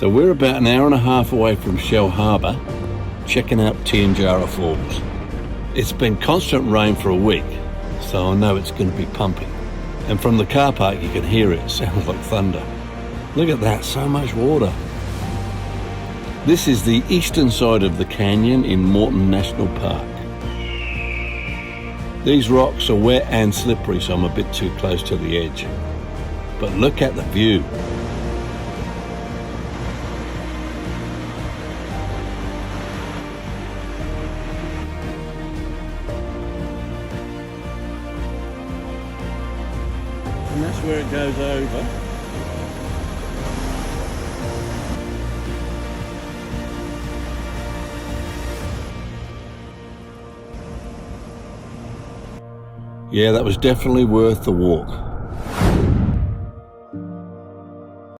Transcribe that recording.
So we're about an hour and a half away from Shell Harbour, checking out Tianjara Falls. It's been constant rain for a week, so I know it's going to be pumping. And from the car park you can hear it sounds like thunder. Look at that, so much water. This is the eastern side of the canyon in Morton National Park. These rocks are wet and slippery, so I'm a bit too close to the edge. But look at the view. And that's where it goes over. Yeah, that was definitely worth the walk.